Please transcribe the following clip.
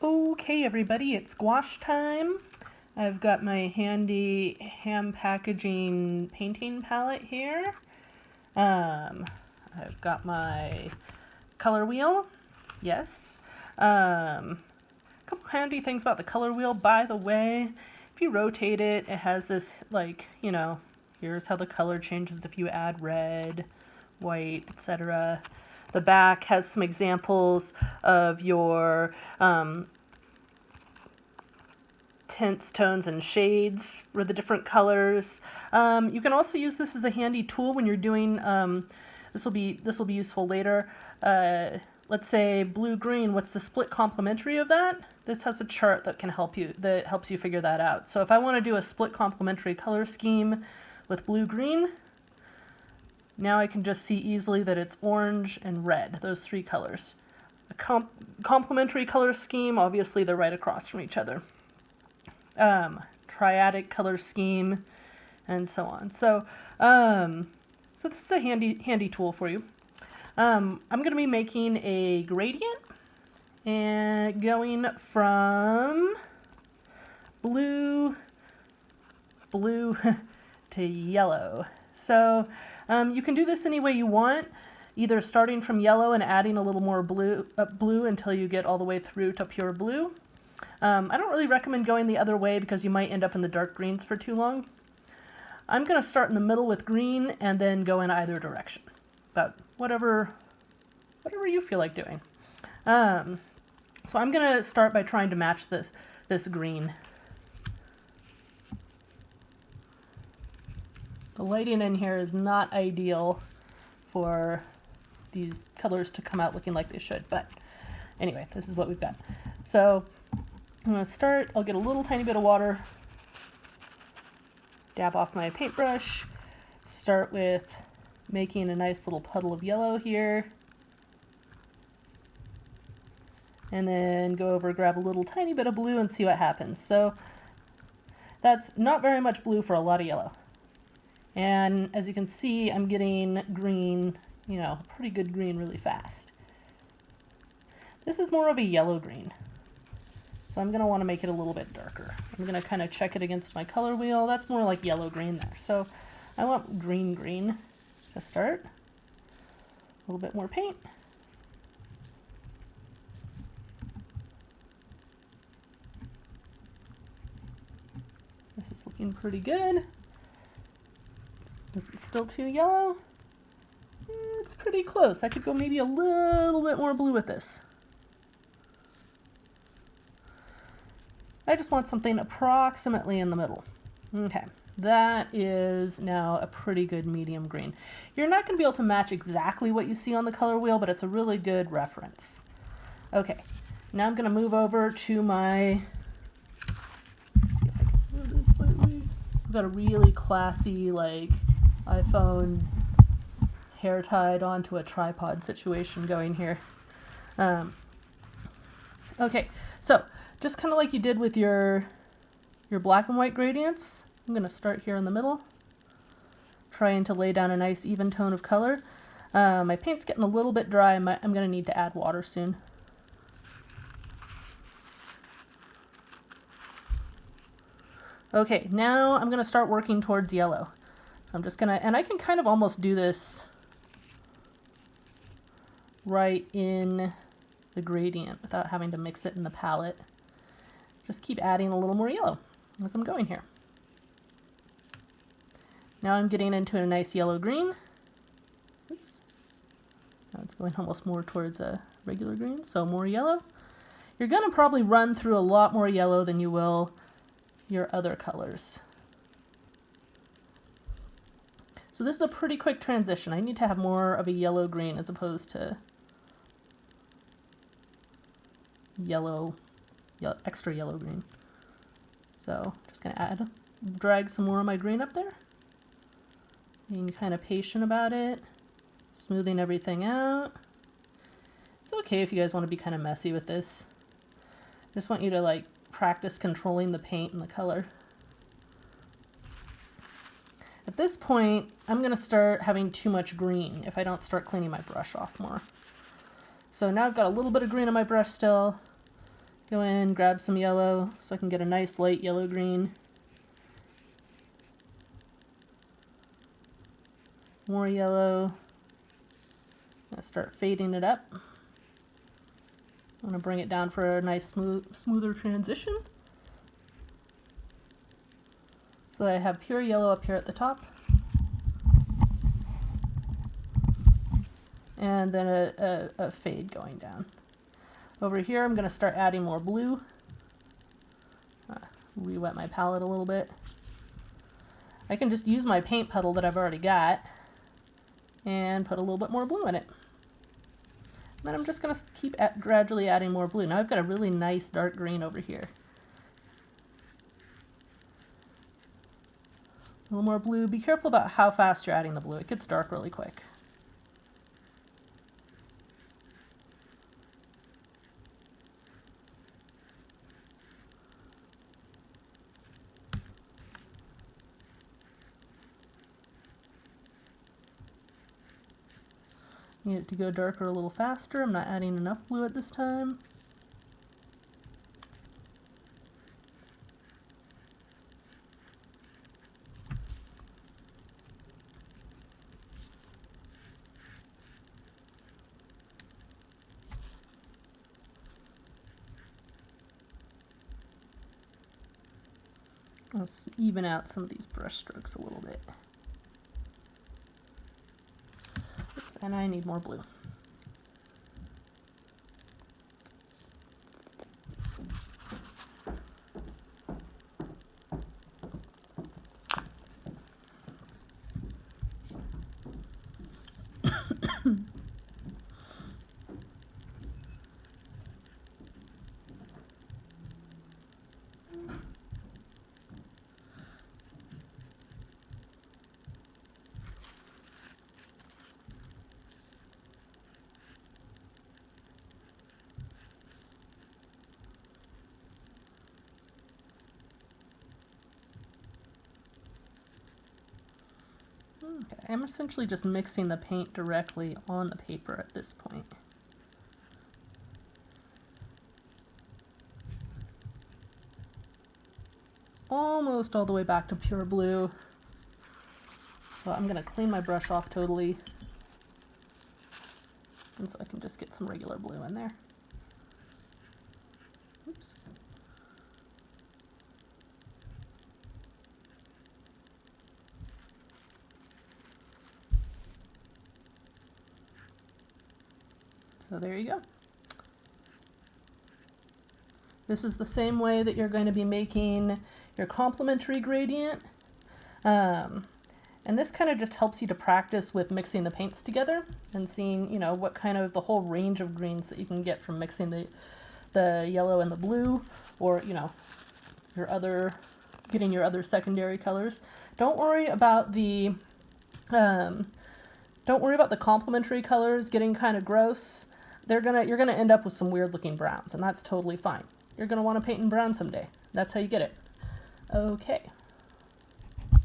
Okay, everybody, it's gouache time. I've got my handy Ham Packaging painting palette here. I've got my color wheel. Yes. A couple handy things about the color wheel. By the way, if you rotate it, it has this, here's how the color changes if you add red, white, etc. The back has some examples of your tints, tones, and shades for the different colors. You can also use this as a handy tool when you're doing, this will be useful later. Let's say blue-green, what's the split complementary of that? This has a chart that helps you figure that out. So if I want to do a split complementary color scheme with blue-green, now I can just see easily that it's orange and red, those three colors. A complementary color scheme, obviously they're right across from each other. Triadic color scheme, and so on. So this is a handy tool for you. I'm going to be making a gradient and going from blue to yellow. So you can do this any way you want, either starting from yellow and adding a little more blue until you get all the way through to pure blue. I don't really recommend going the other way because you might end up in the dark greens for too long. I'm going to start in the middle with green and then go in either direction, but whatever you feel like doing. So I'm going to start by trying to match this green. The lighting in here is not ideal for these colors to come out looking like they should, but anyway, this is what we've got. So I'm going to start, I'll get a little tiny bit of water, dab off my paintbrush, start with making a nice little puddle of yellow here, and then go over, grab a little tiny bit of blue and see what happens. So that's not very much blue for a lot of yellow. And as you can see, I'm getting green, pretty good green really fast. This is more of a yellow green. So I'm going to want to make it a little bit darker. I'm going to kind of check it against my color wheel. That's more like yellow-green there. So I want green to start. A little bit more paint. This is looking pretty good. Is it still too yellow? It's pretty close. I could go maybe a little bit more blue with this. I just want something approximately in the middle. Okay, that is now a pretty good medium green. You're not going to be able to match exactly what you see on the color wheel, but it's a really good reference. Okay, now I'm going to move over to my, let's see if I can move this slightly. I've got a really classy, iPhone hair tied onto a tripod situation going here. Okay, so just kind of like you did with your black and white gradients, I'm going to start here in the middle, trying to lay down a nice even tone of color. My paint's getting a little bit dry. I'm going to need to add water soon. Okay, now I'm going to start working towards yellow. So I'm just going to, and I can kind of almost do this right in the gradient without having to mix it in the palette. Just keep adding a little more yellow as I'm going here. Now I'm getting into a nice yellow-green. Oops. Now it's going almost more towards a regular green, so more yellow. You're going to probably run through a lot more yellow than you will your other colors. So this is a pretty quick transition. I need to have more of a yellow-green as opposed to extra yellow-green. So just going to drag some more of my green up there. Being kind of patient about it, smoothing everything out. It's okay if you guys want to be kind of messy with this. I just want you to practice controlling the paint and the color. At this point, I'm going to start having too much green if I don't start cleaning my brush off more. So now I've got a little bit of green on my brush still. Go in, grab some yellow so I can get a nice light yellow-green. More yellow. I'm going to start fading it up. I'm going to bring it down for a nice smoother transition. So I have pure yellow up here at the top. And then a fade going down. Over here I'm going to start adding more blue. Re-wet my palette a little bit. I can just use my paint puddle that I've already got and put a little bit more blue in it. And then I'm just going to keep gradually adding more blue. Now I've got a really nice dark green over here. A little more blue. Be careful about how fast you're adding the blue. It gets dark really quick. Need it to go darker a little faster. I'm not adding enough blue at this time. Let's even out some of these brush strokes a little bit. And I need more blue. Okay, I'm essentially just mixing the paint directly on the paper at this point. Almost all the way back to pure blue. So I'm going to clean my brush off totally. And so I can just get some regular blue in there. Oops. So there you go. This is the same way that you're going to be making your complementary gradient. And this kind of just helps you to practice with mixing the paints together and seeing, you know, what kind of the whole range of greens that you can get from mixing the yellow and the blue, or, you know, getting your other secondary colors. Don't worry about the complementary colors getting kind of gross. You're gonna end up with some weird looking browns, and that's totally fine. You're gonna want to paint in brown someday. That's how you get it. Okay.